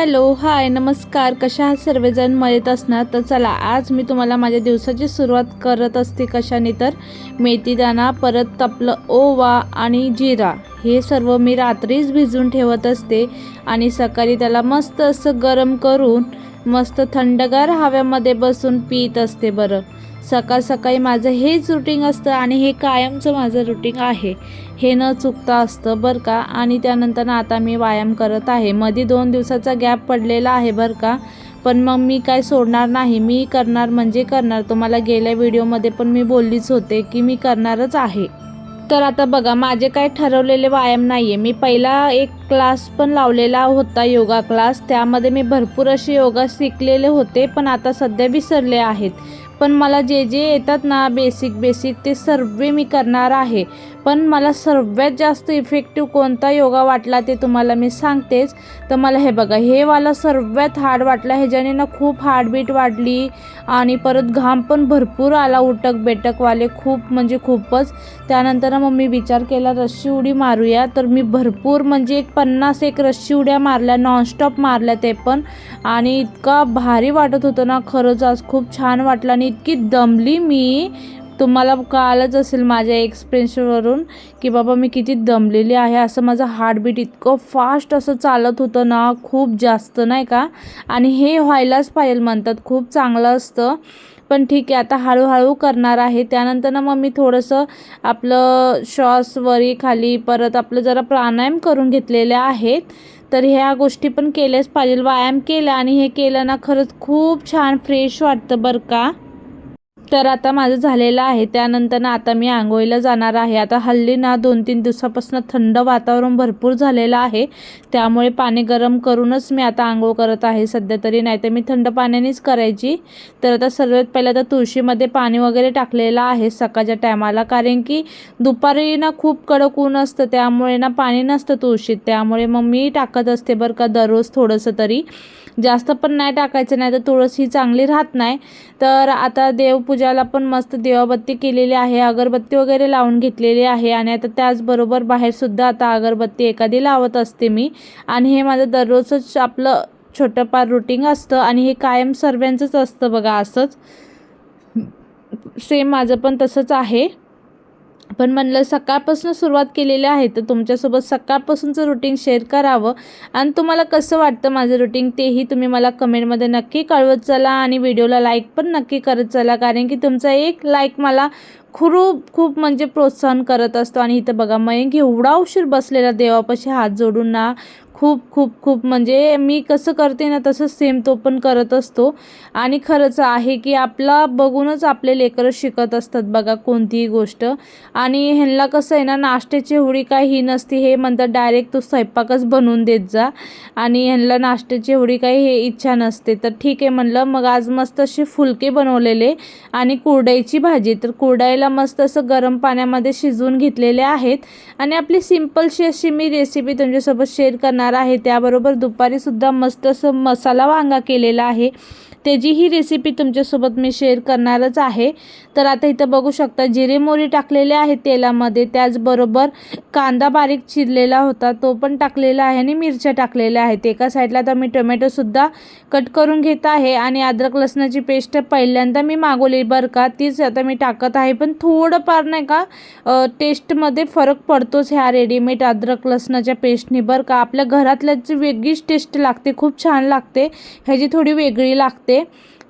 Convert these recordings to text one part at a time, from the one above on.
Hello hi नमस्कार, कशा आहात सर्वजण? मजेत असणार तर चला आज मी तुम्हाला माझ्या दिवसाची सुरुवात करत असते कशाने तर मेथीदाणा, परत आपलं ओवा आणि जिरा हे सर्व मी रात्रीच भिजवून ठेवत असते आणि सकाळी त्याला मस्त असं गरम करून मस्त थंडगार हव्यामध्ये बसून पीत असते। बरं, सकाळ सकाळी माझं हेच रुटीन असतं आणि हे कायमचं माझं रुटीन आहे, हे न चुकता असतं बरं का। आणि त्यानंतर आता मी व्यायाम करत आहे, मध्ये 2 दिवसाचा गॅप पडलेला आहे बरं का, पण मग मी काय सोडणार नाही, मी करणार म्हणजे करणार। तुम्हाला गेल्या व्हिडिओमध्ये पण मी बोललीच होते की मी करणारच आहे। तर आता बघा, माझे काय ठरवलेले व्यायाम नाही आहे, मी पहिला एक क्लास पण लावलेला होता, योगा क्लास, त्यामध्ये मी भरपूर असे योगा शिकलेले होते, पण आता सध्या विसरले आहेत। पण मला जे जे येतात ना बेसिक ते सर्व मी करणार आहे। पण मला सर्वात जास्त इफेक्टिव्ह कोणता योगा वाटला ते तुम्हाला मी सांगतेच। तर मला हे बघा, हे वाला सर्वात हार्ड वाटला, ह्याच्याने ना खूप हार्टबीट वाढली आणि परत घाम पण भरपूर आला, उटक बेटकवाले खूप म्हणजे खूपच। त्यानंतर मग मी विचार केला रस्सी उडी मारूया, तर मी भरपूर म्हणजे 50 रस्सी उड्या मारल्या, नॉनस्टॉप मारल्या ते पण, आणि इतका भारी वाटत होतं ना, खरंच आज खूप छान वाटलं आणि इतकी दमली मी, तुम्हाला कळालंच असेल माझ्या एक्सप्रेशनवरून की बाबा मी किती दमलेली आहे। असं माझं हार्टबीट इतकं फास्ट असं चालत होतं ना, खूप जास्त नाही का, आणि हे व्हायलाच पाहिजे म्हणतात, खूप चांगलं असतं। पण ठीक आहे, आता हळूहळू करणार आहे। त्यानंतर ना मग मी थोडंसं आपलं श्वास वरी खाली, परत आपलं जरा प्राणायाम करून घेतलेले आहेत, तर ह्या गोष्टी पण केल्याच पाहिजे, व्यायाम केला आणि हे केलं ना खरंच खूप छान फ्रेश वाटतं बरं का। तर आता माझं झालेलं आहे, त्यानंतर ना आता मी आंघोळीला जाणार आहे। आता हल्ली ना 2-3 दिवसापासून थंड वातावरण भरपूर झालेलं आहे, त्यामुळे पाणी गरम करूनच मी आता आंघोळ करत आहे सध्या तरी, नाही तर मी थंड पाण्यानेच करायची। तर आता सर्वात पहिलं तर तुळशीमध्ये पाणी वगैरे टाकलेलं आहे सकाळच्या टायमाला, कारण की दुपारी ना खूप कडक ऊन असतं, त्यामुळे ना पाणी नसतं तुळशीत, त्यामुळे मग मी टाकत असते बरं का दररोज थोडंसं तरी, जास्त पण नाही टाकायचं, नाही तर तुळस ही चांगली राहत नाही। तर आता देवपूजाला पण मस्त दिवाबत्ती केलेली आहे, अगरबत्ती वगैरे लावून घेतलेली आहे, आणि आता त्याचबरोबर बाहेरसुद्धा आता अगरबत्ती एखादी लावत असते मी। आणि हे माझं दररोजच आपलं छोटंफार रुटीन असतं आणि हे कायम सर्वांचंच असतं बघा, असंच सेम माझं पण तसंच आहे। पण म्हणलं सकाळपासून सुरुवात केलेली आहे, तर तुमच्यासोबत सकाळपासूनचं रुटीन शेअर करावं, आणि तुम्हाला कसं वाटतं माझं रुटीन तेही तुम्ही मला कमेंटमध्ये नक्की कळवत चला, आणि व्हिडिओला लाईक पण नक्की करत चला, कारण की तुमचा एक लाईक मला खूप म्हणजे प्रोत्साहन करत असतो। आणि इथं बघा, मयंक एवढा उशीर बसलेला देवापाशी हात जोडून ना, खूप म्हणजे मी कसं करते ना तसंच सेम तो पण करत असतो। आणि खरंच आहे की आपला बघूनच आपले लेकरं शिकत असतात बघा कोणतीही गोष्ट। आणि ह्यांना कसं आहे ना, नाश्त्याची एवढी काही ही नसती, हे म्हणतात डायरेक्ट तू स्वयंपाकच बनवून देत जा, आणि ह्यांना नाश्त्याची एवढी काही हे इच्छा नसते। तर ठीक आहे म्हणलं, मग आज मस्त असे फुलके बनवलेले आणि कुरडईची भाजी, तर कुरडईला मस्त असं गरम पाण्यामध्ये शिजवून घेतलेले आहेत, आणि आपली सिंपलशी अशी मी रेसिपी तुमच्यासोबत शेअर करणार आहे। त्याबरोबर दुपारीसुद्धा मस्त असं मसाला वांगा केलेला आहे, त्याची ही रेसिपी तुमच्यासोबत मी शेअर करणारच आहे। तर आता इथं बघू शकता जिरे मोहरी टाकलेले आहे तेलामध्ये, त्याचबरोबर कांदा बारीक चिरलेला होता तो पण टाकलेला आहे, आणि मिरच्या टाकलेल्या आहेत एका साईडला। तर मी टोमॅटोसुद्धा कट करून घेत आहे, आणि अद्रक लसणाची पेस्ट पहिल्यांदा मी मागवली बरं का, तीच आता मी टाकत आहे। पण थोडंफार नाही का टेस्टमध्ये फरक पडतोच ह्या रेडीमेड अद्रक लसणाच्या पेस्टनी बरं का, आपल्या घरातल्याची वेगळीच टेस्ट लागते, खूप छान लागते, ह्याची थोडी वेगळी लागते।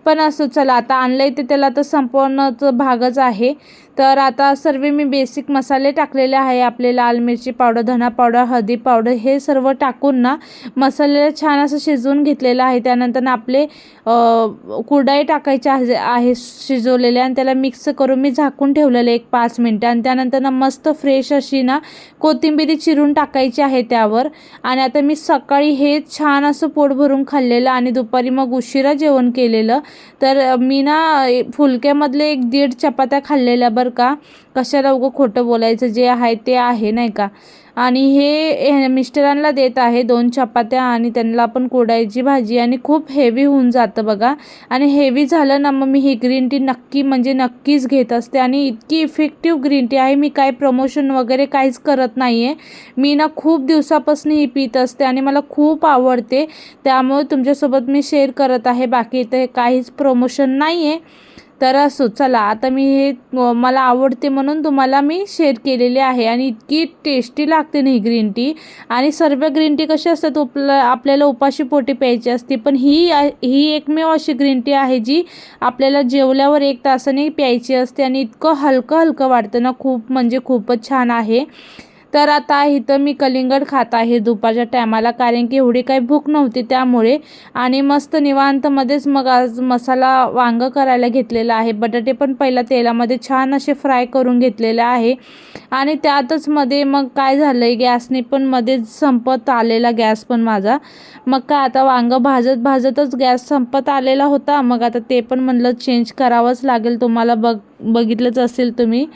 पण असं चला, आता आणलंय ते त्याला तर संपवणंच भागच आहे। तर आता सर्व मी बेसिक मसाले टाकलेले आहे, आपले लाल मिरची पावडर, धना पावडर, हळदी पावडर, हे सर्व टाकून ना मसाल्याला छान असं शिजवून घेतलेलं आहे। त्यानंतर ना आपले कुरडई टाकायचे आहे शिजवलेले, आणि त्याला मिक्स करून मी झाकून ठेवलेलं 1-5 मिनटं, आणि त्यानंतर ना मस्त फ्रेश अशी ना कोथिंबीर चिरून टाकायची आहे त्यावर। आणि आता मी सकाळी हे छान असं पोट भरून खाल्लेलं, आणि दुपारी मग उशिरा जेवण केलेलं, तर मी ना फुलक्यामधले 1-1.5 चपात्या खाल्लेल्या बरं का, कशाला उगं खोटं बोलायचं, जे आहे ते आहे नाही का। आणि हे मिस्टरांना देत आहे 2 चपात्या आणि त्यांना पण कुरडईची भाजी. आणि खूप हेवी होऊन जातं बघा. आणि हेवी झालं ना मग मी ही ग्रीन टी नक्कीच घेत असते. आणि इतकी इफेक्टिव्ह ग्रीन टी आहे. मी काय प्रमोशन वगैरे काहीच करत नाही आहे. मी ना खूप दिवसापासून ही पीत असते आणि मला खूप आवडते, त्यामुळे तुमच्यासोबत मी शेअर करत आहे. बाकी इथे काहीच प्रमोशन नाही आहे. तर असो, चला आता मी हे मला आवडते म्हणून तुम्हाला मी शेअर केलेली आहे. आणि इतकी टेस्टी लागते ना ही ग्रीन टी. आणि सर्व ग्रीन टी कशी असतात आपल्याला उपाशी पोटी प्यायची असते, पण ही एकमेव अशी ग्रीन टी आहे जी आपल्याला जेवल्यावर 1 तासाने प्यायची असते. आणि इतकं हलकं हलकं वाटतं ना, खूपच छान आहे. तर आता इथं मी कलिंगड खात आहे दुपारच्या टायमाला, कारण की एवढी काही भूक नव्हती त्यामुळे. आणि मस्त निवांतमध्येच मग आज मसाला वांगं करायला घेतलेला आहे. बटाटे पण पहिला तेलामध्ये छान असे फ्राय करून घेतलेले आहे. आणि त्यातच मध्ये मग काय झालं आहे, गॅसने पण मध्येच संपत आलेला गॅस पण माझा. मग काय आता वांगं भाजतच गॅस संपत आलेला होता. मग आता ते पण म्हणलं चेंज करावंच लागेल. तुम्हाला बघितलंच असेल तुम्ही.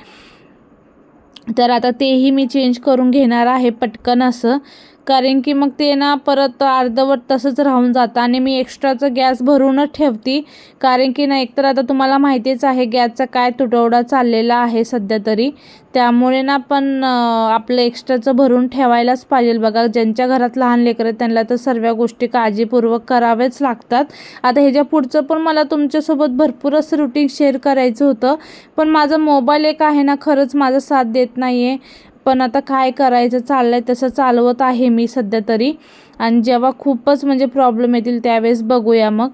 तर आता तेही मी चेंज करून घेणार आहे पटकन असं, कारण की मग ते ना परत अर्धवट तसंच राहून जातं. आणि मी एक्स्ट्राचं गॅस भरूनच ठेवते, कारण की ना एकतर आता तुम्हाला माहितीच आहे गॅसचा काय तुटवडा चाललेला आहे सध्या तरी. त्यामुळे ना पण आपलं एक्स्ट्राचं भरून ठेवायलाच पाहिजे बघा. ज्यांच्या घरात लहान लेकरं आहेत त्यांना तर सर्व गोष्टी काळजीपूर्वक कराव्याच लागतात. आता ह्याच्या पुढचं पण मला तुमच्यासोबत भरपूर असं रुटीन शेअर करायचं होतं, पण माझा मोबाईल एक आहे ना खरंच माझा साथ देत नाही आहे. पण आता काय करायचं, चाललंय तसं चालवत आहे मी सध्या तरी. आणि जेव्हा खूपच प्रॉब्लेम येतील त्यावेळेस बघूया मग.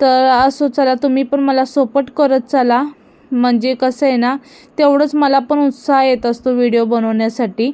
तर असो, चला तुम्ही पण मला सपोर्ट करत चला. कसं आहे ना, तेवढंच मला पण उत्साह येत असतो व्हिडिओ बनवण्यासाठी.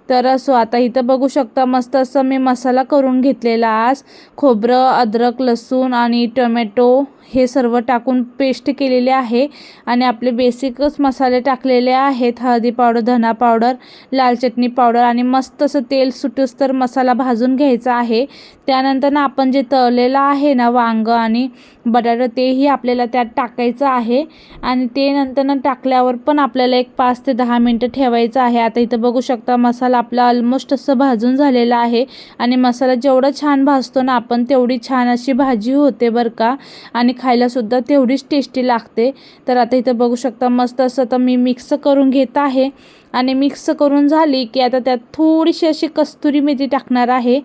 तर असो, आता इथं बघू शकता मस्त असं मी मसाला करून घेतलेला आज. खोबरं, अद्रक, लसूण आणि टोमॅटो हे सर्व टाकून पेस्ट केलेले आहे. आणि आपले बेसिकच मसाले टाकलेले आहेत. हळदी पावडर, धना पावडर, लाल चटणी पावडर. आणि मस्त असं तेल सुटूस तर मसाला भाजून घ्यायचा आहे. त्यानंतर ना आपण जे तळलेलं आहे ना वांगं आणि बटाटा, तेही आपल्याला त्यात टाकायचं आहे. आणि ते नंतर टाकल्यावर पण आपल्याला 5 ते 10 मिनटं ठेवायचं आहे. आता इथं बघू शकता मसाला आपला ऑलमोस्ट असं भाजून झालेला आहे. आणि मसाला जेवढा छान भाजतो ना आपण, तेवढी छान अशी भाजी होते बरं का. आणि खायलासुद्धा तेवढीच टेस्टी लागते. तर आता इथं बघू शकता मस्त असं तर मी मिक्स करून घेत आहे. आणि मिक्स करून झाली की आता त्यात थोडीशी अशी कस्तुरी मेथी टाकणार आहे.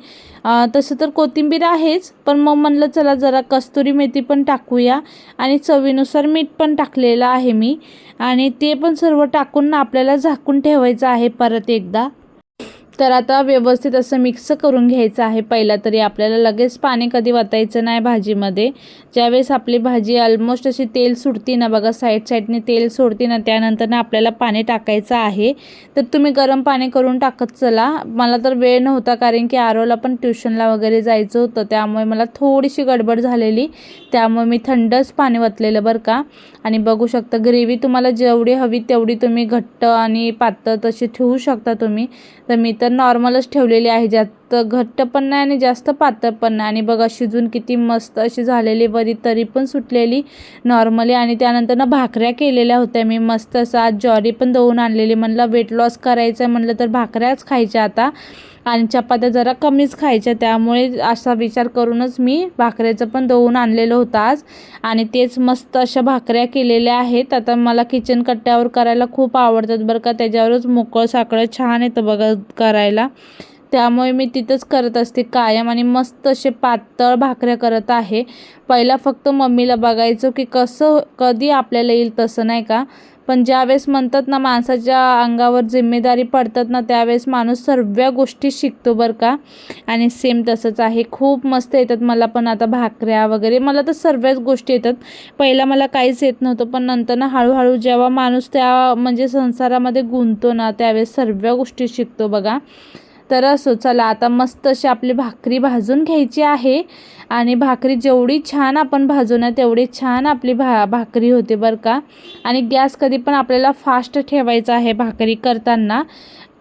तसं तर कोथिंबीर आहेच, पण मग म्हणलं चला जरा कस्तुरी मेथी पण टाकूया. आणि चवीनुसार मीठ पण टाकलेलं आहे मी. आणि ते पण सर्व टाकून आपल्याला झाकून ठेवायचं आहे परत एकदा. तर आता व्यवस्थित असं मिक्स करून घ्यायचं आहे. पहिला तरी आपल्याला लगेच पाणी कधी वतायचं नाही भाजीमध्ये. ज्यावेळेस आपली भाजी ऑलमोस्ट अशी तेल सुटती ना बघा, साईडने तेल सोडते ना, त्यानंतर ना आपल्याला पाणी टाकायचं आहे. तर तुम्ही गरम पाणी करून टाकत चला. मला तर वेळ नव्हता, कारण की आरोला पण ट्युशनला वगैरे जायचं होतं, त्यामुळे मला थोडीशी गडबड झालेली. त्यामुळे मी थंडच पाणी वतलेलं बरं का. आणि बघू शकता ग्रेव्ही तुम्हाला जेवढी हवी तेवढी तुम्ही घट्ट आणि पातळ तशी ठेवू शकता तुम्ही. तर मी तर नॉर्मलच ठेवलेली आहे, जास्त घट्ट पण नाही आणि जास्त पातळ पण नाही. आणि बघा शिजून किती मस्त अशी झालेली, बरी तरी पण सुटलेली नॉर्मली. आणि त्यानंतर ना भाकऱ्या केलेल्या होत्या मी मस्त असं. आज ज्वारी पण दळून आणलेली. म्हणलं वेट लॉस करायचं आहे म्हणलं तर भाकऱ्याच खायच्या आता, आणि चपात्या जरा कमीच खायच्या. त्यामुळे असा विचार करूनच मी भाकऱ्याचं पण दळून आणलेलं होतं आज. आणि तेच मस्त अशा भाकऱ्या केलेल्या आहेत. आता मला किचन कट्ट्यावर करायला खूप आवडतात बरं का, त्याच्यावरच मोकळं साकळं छान येतं बघा करायला. त्यामुळे मी तिथंच करत असते कायम. आणि मस्त असे पातळ भाकऱ्या करत आहे. पहिला फक्त मम्मीला बघायचं की कधी आपल्याला येईल तसं, नाही का. पण ज्यावेळेस म्हणतात ना माणसाच्या अंगावर जिम्मेदारी पडतात ना, त्यावेळेस माणूस सर्व गोष्टी शिकतो बरं का. आणि सेम तसंच आहे. खूप मस्त येतात मला पण आता भाकऱ्या वगैरे. मला तर सर्वच गोष्टी येतात. पहिला मला काहीच येत नव्हतं, पण नंतर ना हळूहळू जेव्हा माणूस त्या संसारामध्ये गुंततो ना, त्यावेळेस सर्व गोष्टी शिकतो बघा. तर असो, चला आता मस्त अशी आपली भाकरी भाजून घ्यायची आहे. आणि भाकरी जेवढी छान आपण भाजू ना, तेवढी छान आपली भाकरी होते बरं का. आणि गॅस कधी पण आपल्याला फास्ट ठेवायचा आहे भाकरी करताना.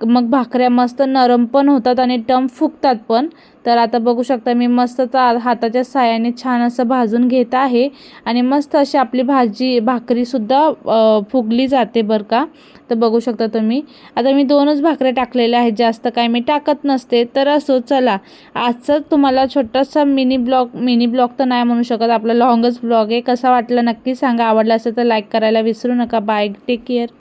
मग भाकऱ्या मस्त नरम पण होतात आणि टम फुगतात पण. तर आता बघू शकता मी मस्त हाताच्या साहाय्याने छान असं भाजून घेत आहे आणि मस्त अशी आपली भाकरीसुद्धा फुगली जाते बरं का. तर बघू शकता तुम्ही. आता मी 2च भाकऱ्या टाकलेल्या आहेत, जास्त काय मी टाकत नसते. तर असो चला, आजचा तुम्हाला छोटासा मिनी ब्लॉग तर नाही म्हणू शकत, आपला लॉंगच ब्लॉग आहे. कसा वाटला नक्की सांगा. आवडला असेल तर लाईक करायला विसरू नका. Bye, take care.